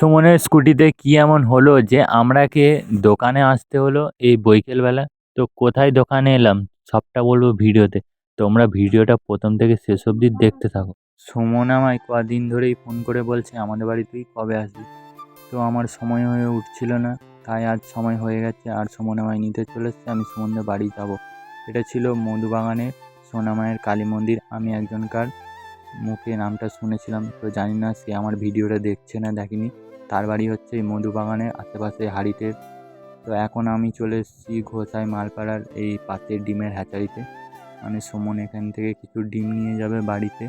সুমনের স্কুটিতে কি এমন হলো যে আমরাকে দোকানে আসতে হলো এই বৈকালবেলা। তো কোথায় দোকানে এলাম সবটা বলবো ভিডিওতে। তোমরা ভিডিওটা প্রথম থেকে শেষ অবধি দেখতে থাকো। সুমন আমায় কদিন ধরেই ফোন করে বলছে আমাদের বাড়ি তুই কবে আসবি। তো আমার সময় হয়ে উঠছিল না, তাই আজ সময় হয়ে গেছে আর সুমন আমায় নিতে চলে এসছে। আমি সুমনদের বাড়ি যাব। এটা ছিল মধুবাগানের সোনামায়ের কালী মন্দির। আমি একজনকার মুখে নামটা শুনেছিলাম, তো জানি না সে আমার ভিডিওটা দেখছে না দেখেনি। তার বাড়ি হচ্ছে এই মধুবাগানের আশেপাশে হাড়িতে। তো এখন আমি চলে এসেছি ঘোষাই মালপাড়ার এই পাশের ডিমের হ্যাচারিতে। মানে সুমন এখান থেকে কিছু ডিম নিয়ে যাবে বাড়িতে।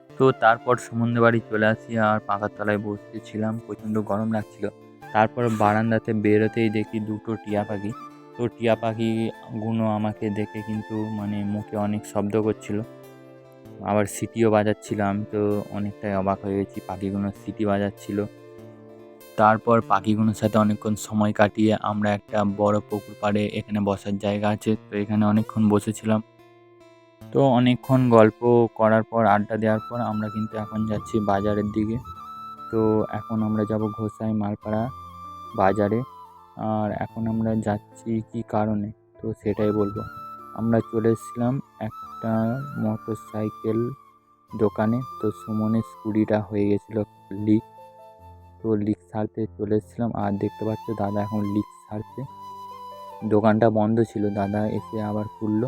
তো তারপর সুমনদের বাড়ি চলে আসি আর পাখার তলায় বসেছিলাম, প্রচণ্ড গরম লাগছিল। তারপর বারান্দাতে বেরোতেই দেখি দুটো টিয়া পাখি। তো টিয়া পাখিগুলো আমাকে দেখে কিন্তু মানে মুখে অনেক শব্দ করছিল, আবার সিটিও বাজাচ্ছিল। আমি তো অনেকটাই অবাক হয়ে গেছি, পাখিগুলো সিটি বাজাচ্ছিল। তারপর পাখিগুলোর সাথে অনেকক্ষণ সময় কাটিয়ে আমরা একটা বড় পুকুর পাড়ে, এখানে বসার জায়গা আছে, তো এখানে অনেকক্ষণ বসেছিলাম। তো অনেকক্ষণ গল্প করার পর, আড্ডা দেওয়ার পর আমরা কিন্তু এখন যাচ্ছি বাজারের দিকে। তো এখন আমরা যাব ঘোষাই মালপাড়া বাজারে। আর এখন আমরা যাচ্ছি কি কারণে, তো সেটাই বলবো। আমরা চলে এসেছিলাম একটা মোটর সাইকেল দোকানে। তো সুমনের স্কুটিটা হয়ে গেছিলো লিক। তো লিক সারতে চলে এসেছিলাম আর দেখতে পাচ্ছ দাদা এখন লিক সারছে। দোকানটা বন্ধ ছিল, দাদা এসে আবার খুললো।